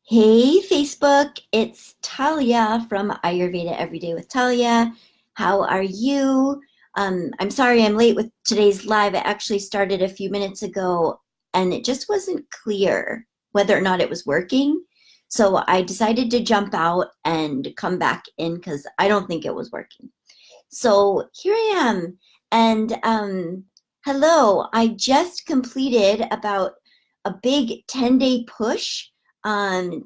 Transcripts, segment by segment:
Hey Facebook, it's Talia from Ayurveda Everyday with Talia. How are you? I'm sorry I'm late with today's live. It actually started a few minutes ago and it just wasn't clear whether or not it was working. So I decided to jump out and come back in because I don't think it was working. So here I am. And hello, I just completed about a big 10-day push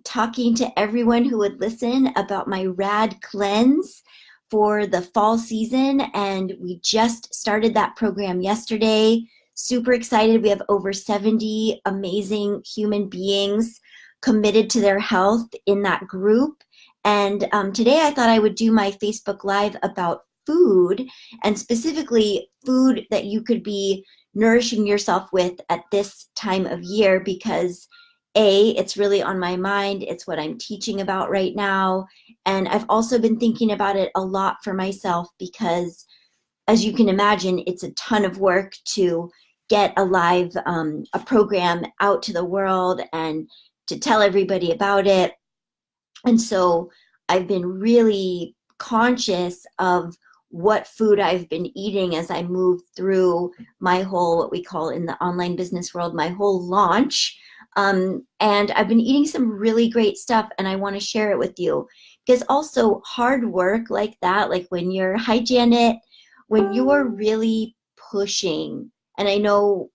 talking to everyone who would listen about my rad cleanse for the fall season. And we just started that program yesterday. Super excited. We have over 70 amazing human beings committed to their health in that group. And today I thought I would do my Facebook Live about food, and specifically food that you could be nourishing yourself with at this time of year, because it's really on my mind. It's what I'm teaching about right now. And I've also been thinking about it a lot for myself because, as you can imagine, it's a ton of work to get a program out to the world and to tell everybody about it. And so I've been really conscious of what food I've been eating as I move through my whole, what we call in the online business world, my whole launch. And I've been eating some really great stuff and I want to share it with you, because also hard work like that, like when you're, hi Janet, when you're really pushing, and I know,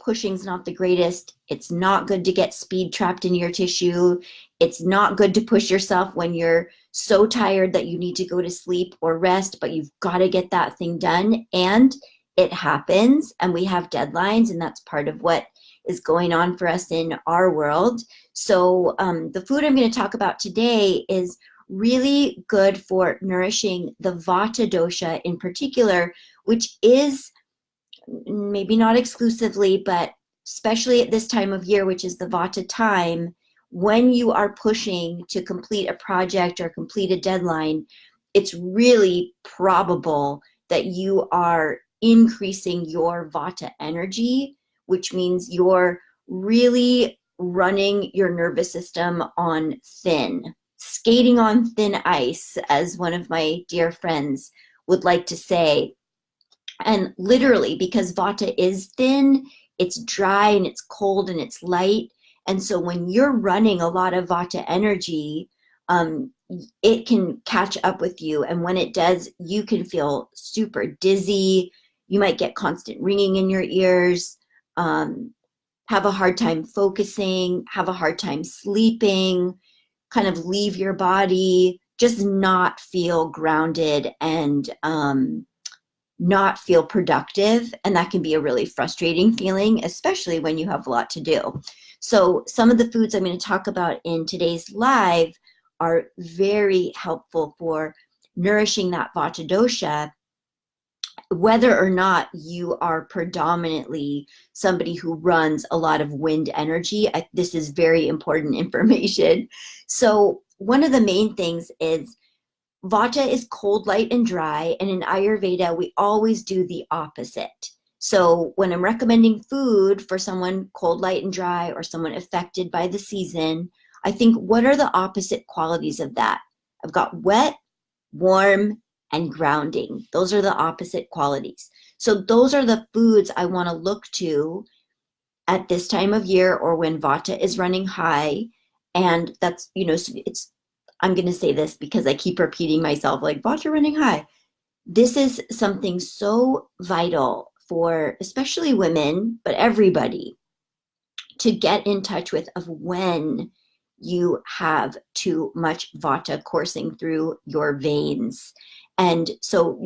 pushing's not the greatest. It's not good to get speed trapped in your tissue. It's not good to push yourself when you're so tired that you need to go to sleep or rest, but you've got to get that thing done. And it happens, and we have deadlines, and that's part of what is going on for us in our world. So the food I'm going to talk about today is really good for nourishing the Vata dosha in particular, which is maybe not exclusively, but especially at this time of year, which is the Vata time, when you are pushing to complete a project or complete a deadline, it's really probable that you are increasing your Vata energy, which means you're really running your nervous system on thin, skating on thin ice, as one of my dear friends would like to say. And literally, because Vata is thin, it's dry and it's cold and it's light. And so when you're running a lot of Vata energy, um, it can catch up with you. And when it does, you can feel super dizzy. You might get constant ringing in your ears, um, have a hard time focusing, have a hard time sleeping, kind of leave your body, just not feel grounded and not feel productive. And that can be a really frustrating feeling, especially when you have a lot to do. So some of the foods I'm going to talk about in today's live are very helpful for nourishing that Vata dosha, whether or not you are predominantly somebody who runs a lot of wind energy. This is very important information. So one of the main things is Vata is cold, light, and dry, and in Ayurveda, we always do the opposite. So when I'm recommending food for someone cold, light, and dry, or someone affected by the season, I think, what are the opposite qualities of that? I've got wet, warm, and grounding. Those are the opposite qualities. So those are the foods I want to look to at this time of year, or when Vata is running high. And that's, it's, I'm going to say this because I keep repeating myself, like, Vata running high. This is something so vital for especially women, but everybody, to get in touch with, of when you have too much Vata coursing through your veins. And so,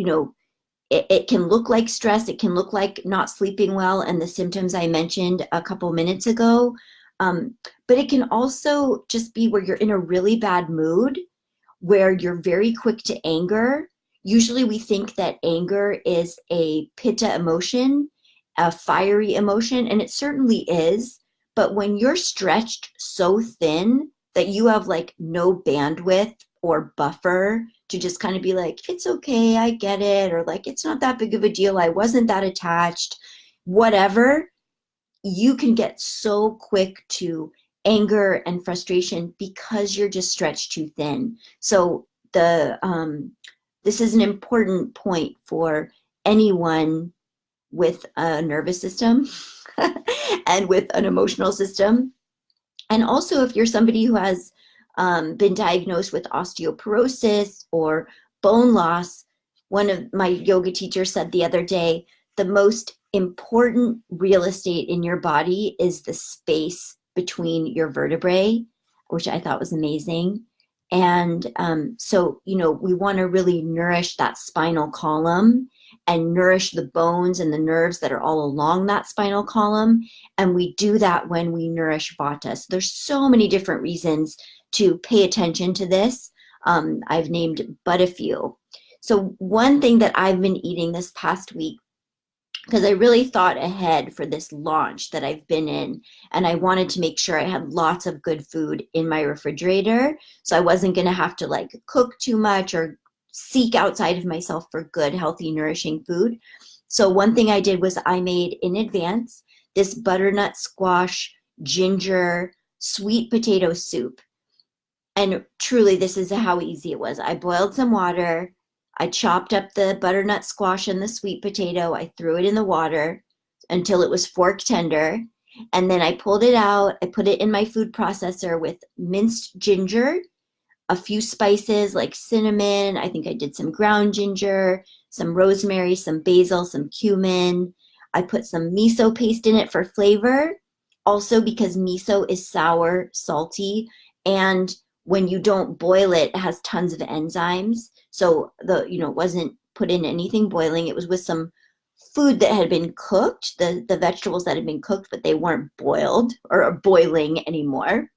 it can look like stress. It can look like not sleeping well and the symptoms I mentioned a couple minutes ago. But it can also just be where you're in a really bad mood, where you're very quick to anger. Usually we think that anger is a pitta emotion, a fiery emotion, and it certainly is. But when you're stretched so thin that you have like no bandwidth or buffer to just kind of be like, it's okay, I get it, or like, it's not that big of a deal, I wasn't that attached, whatever, you can get so quick to anger and frustration because you're just stretched too thin. So this is an important point for anyone with a nervous system and with an emotional system. And also if you're somebody who has been diagnosed with osteoporosis or bone loss, one of my yoga teachers said the other day, the most important real estate in your body is the space between your vertebrae, which I thought was amazing. And so, we want to really nourish that spinal column and nourish the bones and the nerves that are all along that spinal column. And we do that when we nourish vata. So there's so many different reasons to pay attention to this. I've named but a few. So one thing that I've been eating this past week, because I really thought ahead for this launch that I've been in, and I wanted to make sure I had lots of good food in my refrigerator, so I wasn't going to have to cook too much or seek outside of myself for good, healthy, nourishing food. So one thing I did was I made in advance this butternut squash, ginger, sweet potato soup. And truly, this is how easy it was. I boiled some water. I chopped up the butternut squash and the sweet potato. I threw it in the water until it was fork tender. And then I pulled it out. I put it in my food processor with minced ginger, a few spices like cinnamon. I think I did some ground ginger, some rosemary, some basil, some cumin. I put some miso paste in it for flavor. Also because miso is sour, salty, and when you don't boil it, it has tons of enzymes. So it wasn't put in anything boiling. It was with some food that had been cooked, the vegetables that had been cooked, but they weren't boiled or boiling anymore.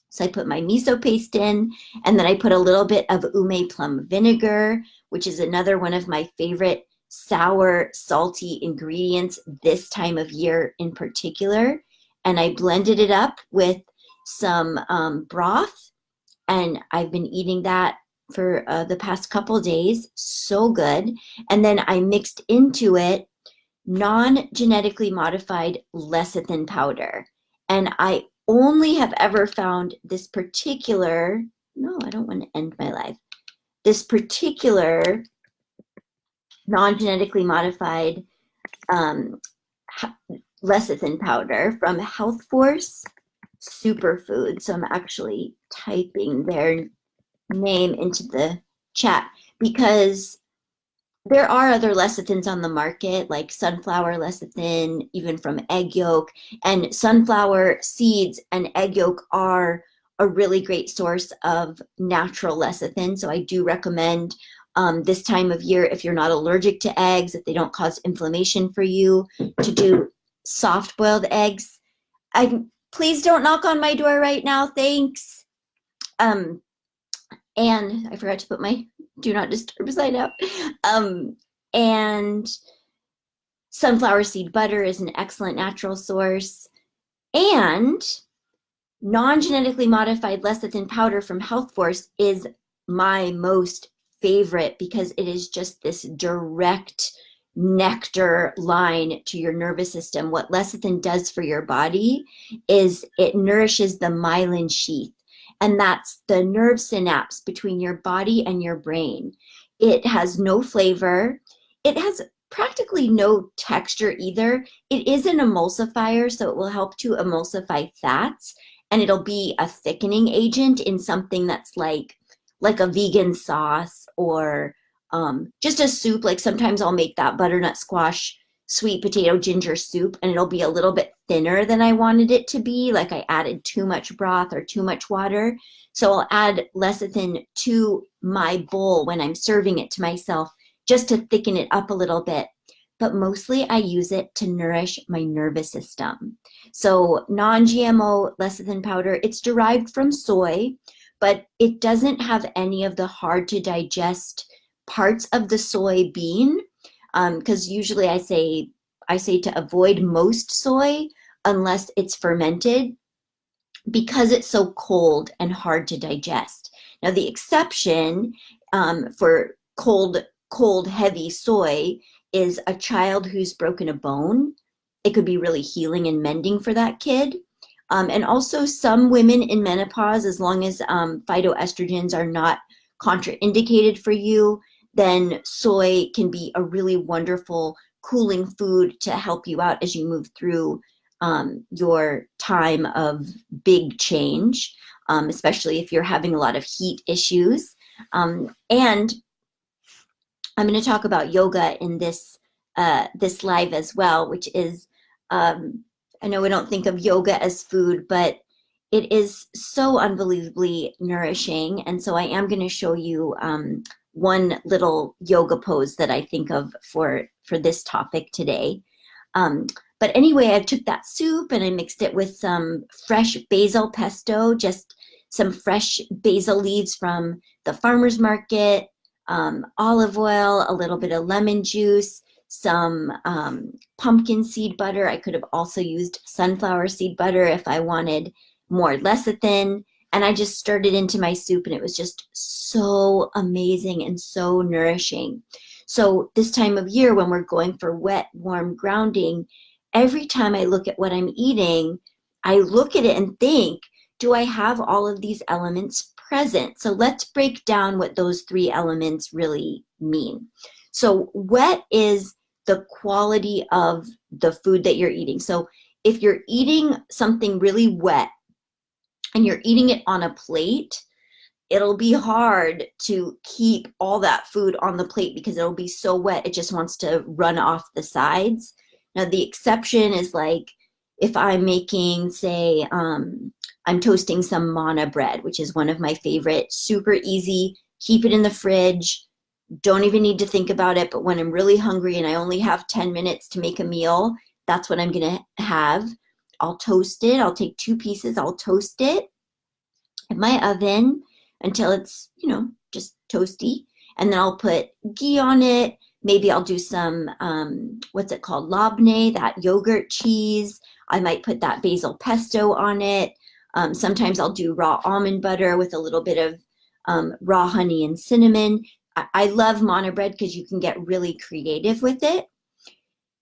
So I put my miso paste in, and then I put a little bit of ume plum vinegar, which is another one of my favorite sour, salty ingredients this time of year in particular. And I blended it up with some broth, and I've been eating that for the past couple days. So good. And then I mixed into it non-genetically modified lecithin powder. And I only have ever found this particular, no, I don't want to end my life, this particular non-genetically modified lecithin powder from Health Force Superfood. So I'm actually typing their name into the chat because there are other lecithins on the market, like sunflower lecithin, even from egg yolk, and sunflower seeds and egg yolk are a really great source of natural lecithin. So I do recommend this time of year, if you're not allergic to eggs, if they don't cause inflammation for you, to do soft boiled eggs. Please don't knock on my door right now. Thanks. And I forgot to put my do not disturb sign up. And sunflower seed butter is an excellent natural source. And non-genetically modified lecithin powder from Health Force is my most favorite because it is just this direct nectar line to your nervous system. What lecithin does for your body is it nourishes the myelin sheath, and that's the nerve synapse between your body and your brain. It has no flavor. It has practically no texture either. It is an emulsifier, so it will help to emulsify fats, and it'll be a thickening agent in something that's like a vegan sauce or just a soup. Like sometimes I'll make that butternut squash, sweet potato, ginger soup, and it'll be a little bit thinner than I wanted it to be. Like I added too much broth or too much water. So I'll add lecithin to my bowl when I'm serving it to myself just to thicken it up a little bit. But mostly I use it to nourish my nervous system. So non-GMO lecithin powder, it's derived from soy, but it doesn't have any of the hard to digest parts of the soybean. Because usually I say to avoid most soy unless it's fermented because it's so cold and hard to digest. Now the exception for cold, heavy soy is a child who's broken a bone. It could be really healing and mending for that kid. And also some women in menopause, as long as phytoestrogens are not contraindicated for you, then soy can be a really wonderful cooling food to help you out as you move through your time of big change, especially if you're having a lot of heat issues. And I'm going to talk about yoga in this live as well, which is I know we don't think of yoga as food, but it is so unbelievably nourishing. And so I am going to show you one little yoga pose that I think of for this topic today. But anyway, I took that soup and I mixed it with some fresh basil pesto, just some fresh basil leaves from the farmer's market, olive oil, a little bit of lemon juice, some pumpkin seed butter. I could have also used sunflower seed butter if I wanted more lecithin. And I just stirred it into my soup, and it was just so amazing and so nourishing. So this time of year, when we're going for wet, warm grounding, every time I look at what I'm eating, I look at it and think, do I have all of these elements present? So let's break down what those three elements really mean. So wet is the quality of the food that you're eating. So if you're eating something really wet and you're eating it on a plate, it'll be hard to keep all that food on the plate because it'll be so wet, it just wants to run off the sides. Now, the exception is like if I'm making, say, I'm toasting some manna bread, which is one of my favorite, super easy, keep it in the fridge, don't even need to think about it. But when I'm really hungry and I only have 10 minutes to make a meal, that's what I'm going to have. I'll toast it. I'll take 2 pieces. I'll toast it in my oven until it's, just toasty. And then I'll put ghee on it. Maybe I'll do some, what's it called? Labneh, that yogurt cheese. I might put that basil pesto on it. Sometimes I'll do raw almond butter with a little bit of raw honey and cinnamon. I love manna bread because you can get really creative with it.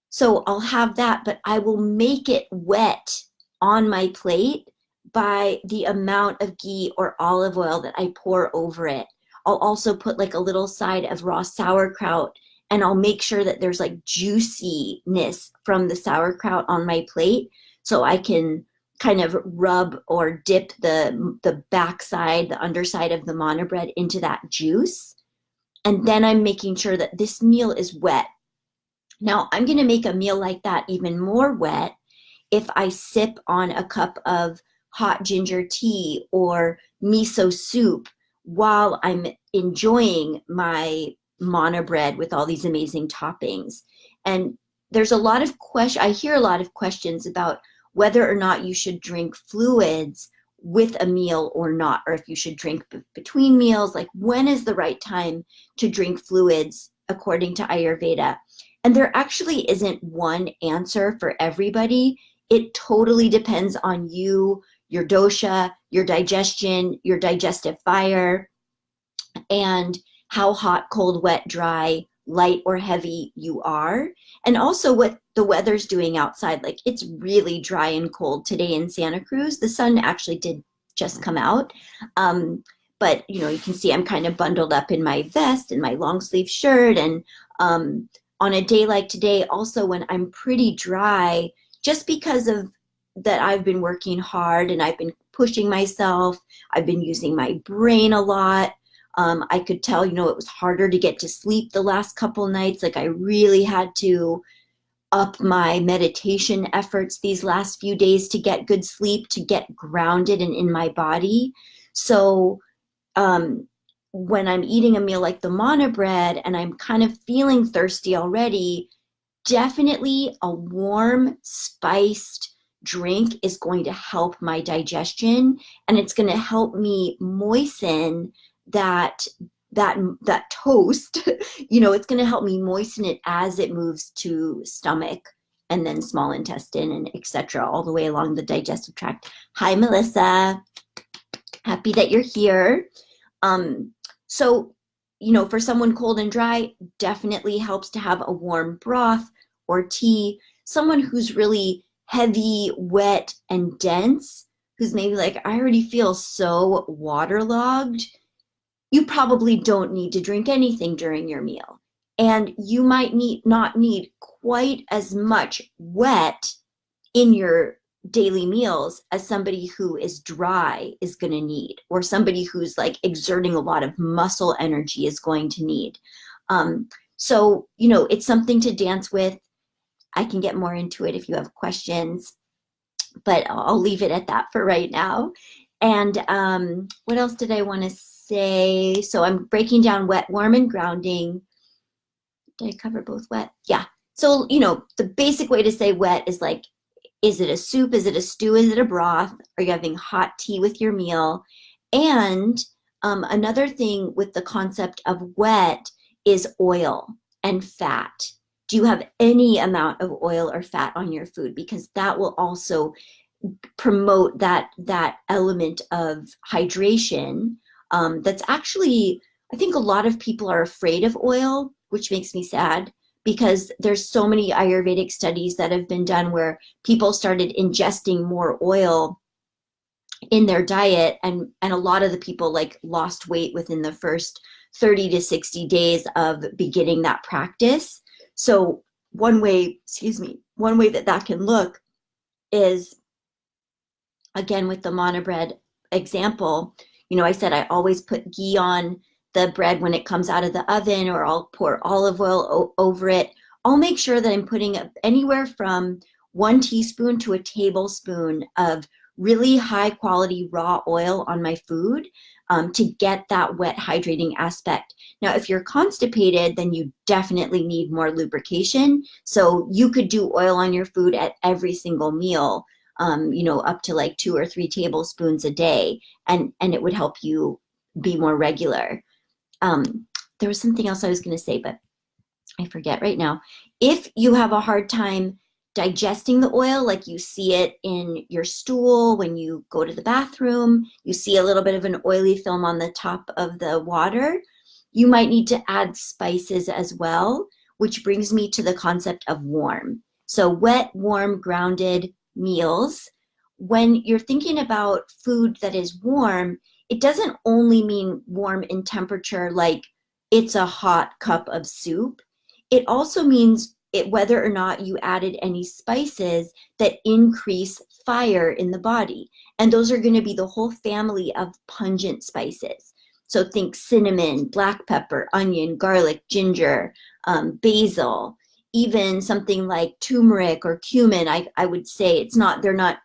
So I'll have that, but I will make it wet on my plate by the amount of ghee or olive oil that I pour over it. I'll also put like a little side of raw sauerkraut, and I'll make sure that there's like juiciness from the sauerkraut on my plate so I can kind of rub or dip the backside, the underside of the manna bread into that juice. And then I'm making sure that this meal is wet. Now, I'm going to make a meal like that even more wet if I sip on a cup of hot ginger tea or miso soup while I'm enjoying my manna bread with all these amazing toppings. And there's a lot of I hear a lot of questions about whether or not you should drink fluids with a meal or not, or if you should drink between meals, like when is the right time to drink fluids according to Ayurveda. And there actually isn't one answer for everybody. It totally depends on you, your dosha, your digestion, your digestive fire, and how hot, cold, wet, dry, light or heavy you are. And also what the weather's doing outside. Like it's really dry and cold today in Santa Cruz. The sun actually did just come out. But you can see I'm kind of bundled up in my vest and my long sleeve shirt. And on a day like today, also when I'm pretty dry, just because of that I've been working hard and I've been pushing myself, I've been using my brain a lot. I could tell, it was harder to get to sleep the last couple nights. Like I really had to up my meditation efforts these last few days to get good sleep, to get grounded and in my body. So when I'm eating a meal like the manna bread and I'm kind of feeling thirsty already, definitely a warm, spiced drink is going to help my digestion, and it's going to help me moisten that toast. It's going to help me moisten it as it moves to stomach and then small intestine and etc. all the way along the digestive tract. Hi, Melissa. Happy that you're here. So, for someone cold and dry, definitely helps to have a warm broth or tea. Someone who's really heavy, wet, and dense, who's maybe like, I already feel so waterlogged, you probably don't need to drink anything during your meal. And you might not need quite as much wet in your daily meals as somebody who is dry is going to need, or somebody who's like exerting a lot of muscle energy is going to need. So, it's something to dance with. I can get more into it if you have questions, but I'll leave it at that for right now. And what else did I want to say? So I'm breaking down wet, warm, and grounding. Did I cover both wet? Yeah. So, the basic way to say wet is like, is it a soup? Is it a stew? Is it a broth? Are you having hot tea with your meal? And another thing with the concept of wet is oil and fat. Do you have any amount of oil or fat on your food? Because that will also promote that element of hydration. That's actually, I think a lot of people are afraid of oil, which makes me sad, because there's so many Ayurvedic studies that have been done where people started ingesting more oil in their diet, and a lot of the people like lost weight within the first 30 to 60 days of beginning that practice. So one way that can look is, again, with the manna bread example, I said I always put ghee on the bread when it comes out of the oven, or I'll pour olive oil over it. I'll make sure that I'm putting anywhere from 1 teaspoon to a tablespoon of really high quality raw oil on my food to get that wet hydrating aspect. Now, if you're constipated, then you definitely need more lubrication. So you could do oil on your food at every single meal, up to like 2 or 3 tablespoons a day, and it would help you be more regular. There was something else I was going to say, but I forget right now. If you have a hard time digesting the oil, like you see it in your stool when you go to the bathroom, you see a little bit of an oily film on the top of the water, you might need to add spices as well, which brings me to the concept of warm. So wet, warm, grounded meals. When you're thinking about food that is warm, it doesn't only mean warm in temperature, like it's a hot cup of soup. It also means whether or not you added any spices that increase fire in the body. And those are going to be the whole family of pungent spices. So think cinnamon, black pepper, onion, garlic, ginger, basil, even something like turmeric or cumin. I would say they're not,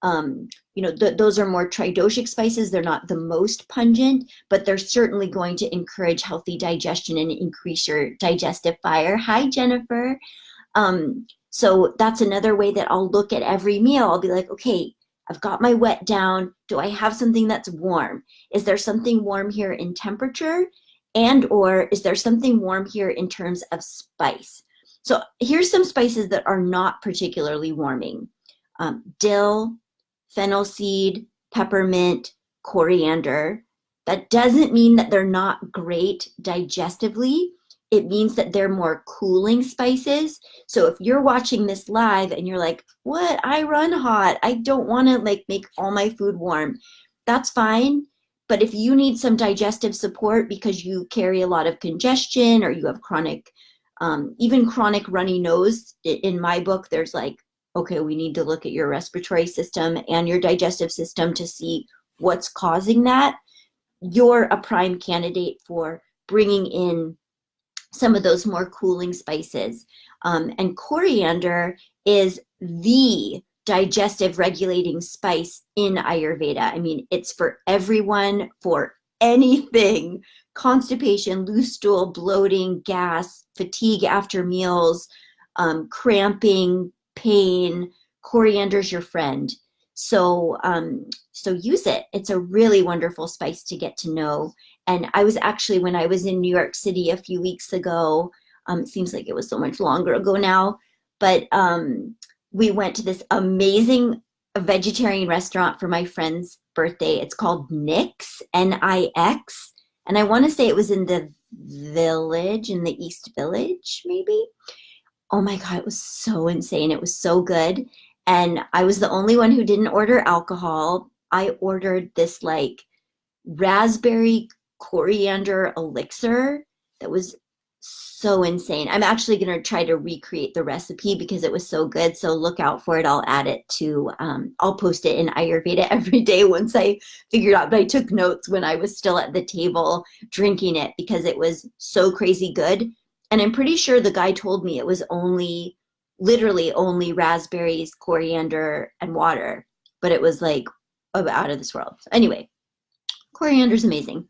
those are more tridoshic spices. They're not the most pungent, but they're certainly going to encourage healthy digestion and increase your digestive fire. Hi, Jennifer. So that's another way that I'll look at every meal. I'll be like, okay, I've got my wet down. Do I have something that's warm? Is there something warm here in temperature? Or is there something warm here in terms of spice? So here's some spices that are not particularly warming. Dill, fennel seed, peppermint, coriander. That doesn't mean that they're not great digestively. It means that they're more cooling spices. So if you're watching this live and you're like, what? I run hot. I don't want to make all my food warm. That's fine. But if you need some digestive support because you carry a lot of congestion, or you have even chronic runny nose, in my book, there's like, okay, we need to look at your respiratory system and your digestive system to see what's causing that. You're a prime candidate for bringing in some of those more cooling spices. And coriander is the digestive regulating spice in Ayurveda. I mean, it's for everyone, for anything: constipation, loose stool, bloating, gas, fatigue after meals, cramping, pain. Coriander's your friend. So use it. It's a really wonderful spice to get to know. And I was actually, when I was in New York City a few weeks ago, it seems like it was so much longer ago now, but we went to this amazing vegetarian restaurant for my friend's birthday. It's called Nix, Nix. And I want to say it was in the Village, in the East Village, maybe. Oh my God, it was so insane. It was so good. And I was the only one who didn't order alcohol. I ordered this like raspberry coriander elixir that was so insane. I'm actually going to try to recreate the recipe because it was so good. So look out for it. I'll add it to, I'll post it in Ayurveda every day once I figured out. But I took notes when I was still at the table drinking it because it was so crazy good. And I'm pretty sure the guy told me it was only, literally only raspberries, coriander, and water. But it was like out of this world. Anyway, coriander is amazing.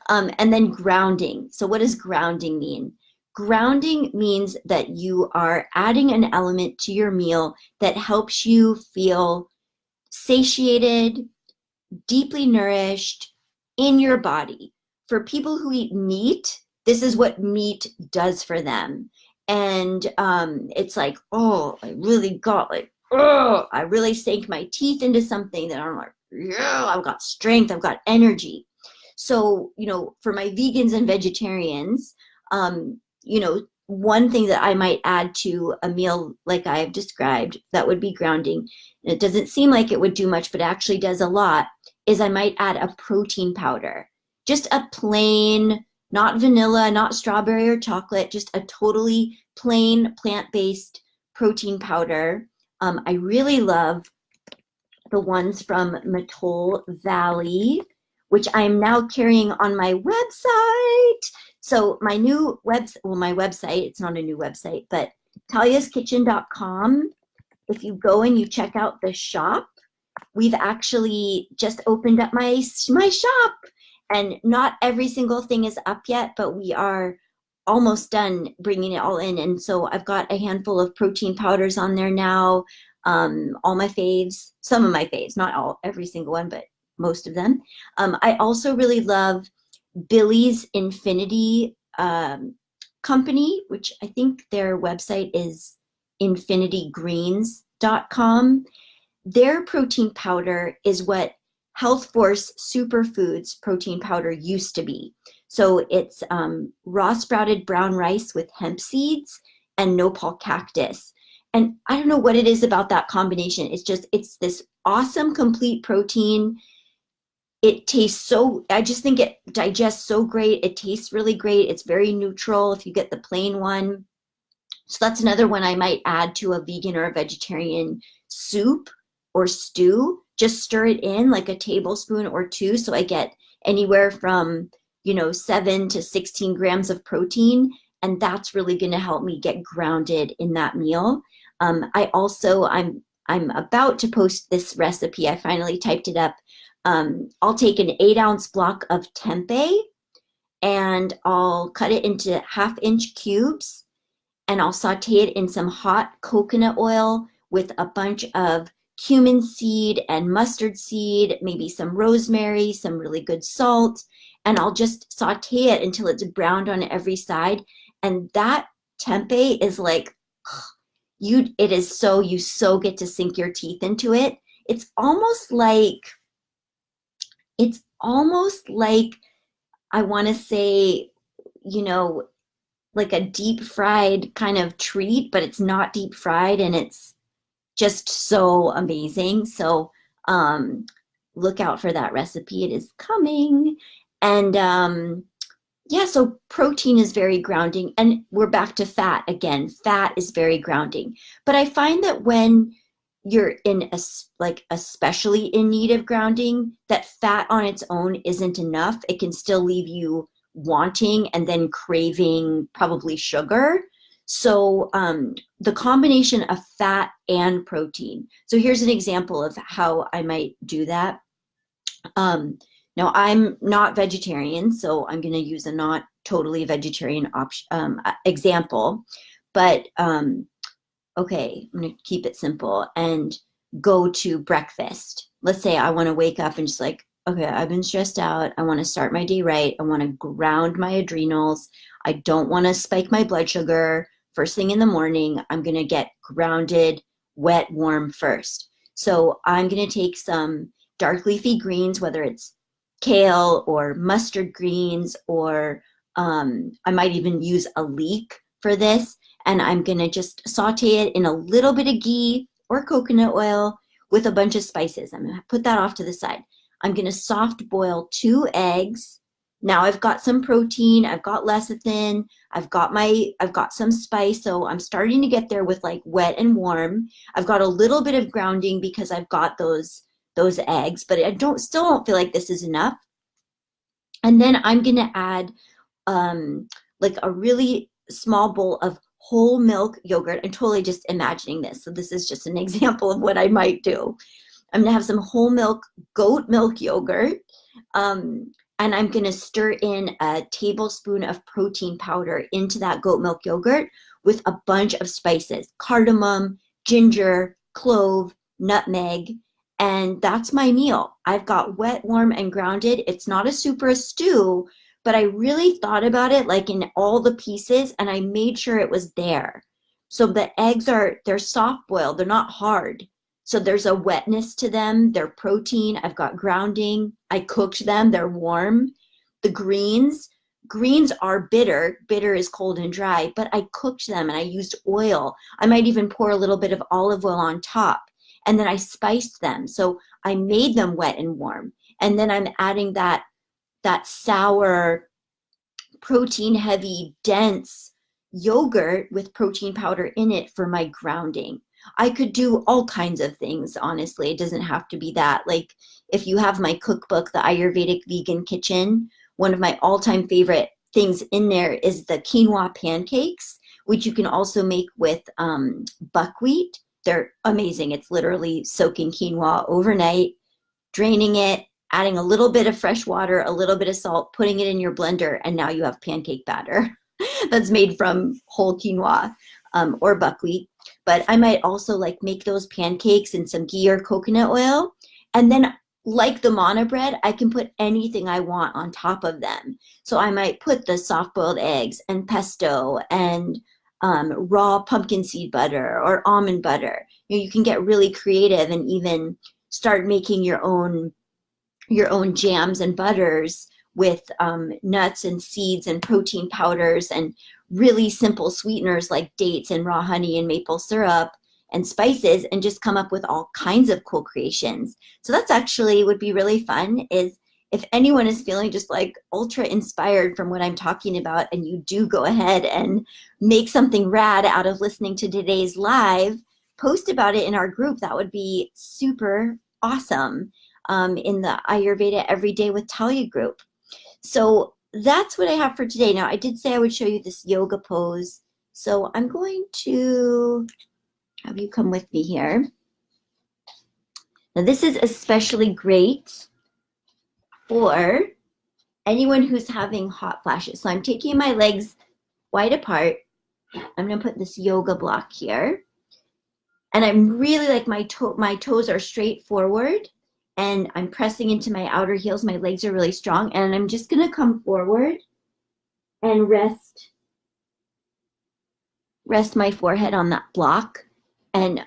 And then grounding. So what does grounding mean? Grounding means that you are adding an element to your meal that helps you feel satiated, deeply nourished in your body. For people who eat meat, this is what meat does for them. And it's like, oh, I really got like, oh, I really sank my teeth into something that I'm like, yeah, I've got strength, I've got energy. So, you know, for my vegans and vegetarians, you know, one thing that I might add to a meal like I've described that would be grounding, and it doesn't seem like it would do much, but actually does a lot, is I might add a protein powder. Just a plain, not vanilla, not strawberry or chocolate, just a totally plain plant-based protein powder. I really love the ones from Mattole Valley, which I'm now carrying on my website. So my new my website, it's not a new website, but taliaskitchen.com. If you go and you check out the shop, we've actually just opened up my shop, and not every single thing is up yet, but we are almost done bringing it all in. And so I've got a handful of protein powders on there now. All my faves, some of my faves, not all, every single one, but most of them. I also really love Billy's Infinity company, which I think their website is infinitygreens.com. Their protein powder is what Health Force Superfoods protein powder used to be. So it's raw sprouted brown rice with hemp seeds and nopal cactus. And I don't know what it is about that combination. It's this awesome complete protein. It tastes so, I just think it digests so great. It tastes really great. It's very neutral if you get the plain one. So that's another one I might add to a vegan or a vegetarian soup or stew. Just stir it in like a tablespoon or two. So I get anywhere from, 7 to 16 grams of protein. And that's really going to help me get grounded in that meal. I'm about to post this recipe. I finally typed it up. I'll take an 8-ounce block of tempeh and I'll cut it into 1/2-inch cubes, and I'll saute it in some hot coconut oil with a bunch of cumin seed and mustard seed, maybe some rosemary, some really good salt, and I'll just saute it until it's browned on every side. And that tempeh is like, you so get to sink your teeth into it. It's almost like I want to say, like a deep fried kind of treat, but it's not deep fried, and it's just so amazing. So look out for that recipe. It is coming. And yeah, so protein is very grounding, and we're back to fat again. Fat is very grounding. But I find that when you're especially in need of grounding, that fat on its own isn't enough. It can still leave you wanting and then craving probably sugar. So the combination of fat and protein. So here's an example of how I might do that. Now I'm not vegetarian, so I'm going to use a not totally vegetarian example, but okay, I'm going to keep it simple and go to breakfast. Let's say I want to wake up and just like, okay, I've been stressed out. I want to start my day right. I want to ground my adrenals. I don't want to spike my blood sugar first thing in the morning. I'm going to get grounded, wet, warm first. So I'm going to take some dark leafy greens, whether it's kale or mustard greens, or I might even use a leek for this. And I'm going to just saute it in a little bit of ghee or coconut oil with a bunch of spices. I'm gonna put that off to the side. I'm gonna soft boil 2 eggs. Now I've got some protein, I've got lecithin, I've got some spice, so I'm starting to get there with like wet and warm. I've got a little bit of grounding because I've got those eggs, but I still don't feel like this is enough. And then I'm gonna add like a really small bowl of whole milk yogurt. I'm totally just imagining this, so this is just an example of what I might do. I'm gonna have some whole milk goat milk yogurt, and I'm gonna stir in a tablespoon of protein powder into that goat milk yogurt with a bunch of spices: cardamom, ginger, clove, nutmeg, and that's my meal. I've got wet, warm, and grounded. It's not a super stew, but I really thought about it like in all the pieces, and I made sure it was there. So the eggs they're soft boiled, they're not hard. So there's a wetness to them, they're protein, I've got grounding, I cooked them, they're warm. The greens are bitter. Bitter is cold and dry, but I cooked them and I used oil. I might even pour a little bit of olive oil on top, and then I spiced them. So I made them wet and warm. And then I'm adding that sour, protein heavy, dense yogurt with protein powder in it for my grounding. I could do all kinds of things, honestly. It doesn't have to be that. Like if you have my cookbook, the Ayurvedic Vegan Kitchen, one of my all-time favorite things in there is the quinoa pancakes, which you can also make with buckwheat. They're amazing. It's literally soaking quinoa overnight, draining it, adding a little bit of fresh water, a little bit of salt, putting it in your blender, and now you have pancake batter that's made from whole quinoa or buckwheat. But I might also like make those pancakes in some ghee or coconut oil. And then like the manna bread, I can put anything I want on top of them. So I might put the soft boiled eggs and pesto and raw pumpkin seed butter or almond butter. You can get really creative and even start making your own jams and butters with nuts and seeds and protein powders and really simple sweeteners like dates and raw honey and maple syrup and spices, and just come up with all kinds of cool creations. So that's actually would be really fun, is if anyone is feeling just like ultra inspired from what I'm talking about, and you do go ahead and make something rad out of listening to today's live, post about it in our group. That would be super awesome, in the Ayurveda Everyday with Talia group. So that's what I have for today. Now, I did say I would show you this yoga pose, so I'm going to have you come with me here. Now, this is especially great for anyone who's having hot flashes. So I'm taking my legs wide apart. I'm going to put this yoga block here. And I'm really like my toes are straight forward, and I'm pressing into my outer heels. My legs are really strong, and I'm just going to come forward and rest my forehead on that block, and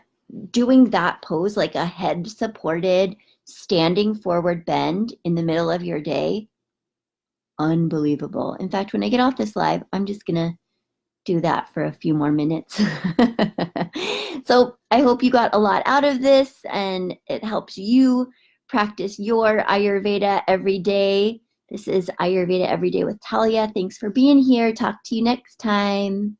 doing that pose like a head supported standing forward bend in the middle of your day. Unbelievable. In fact, when I get off this live, I'm just going to do that for a few more minutes. So I hope you got a lot out of this and it helps you practice your Ayurveda every day. This is Ayurveda Everyday with Talia. Thanks for being here. Talk to you next time.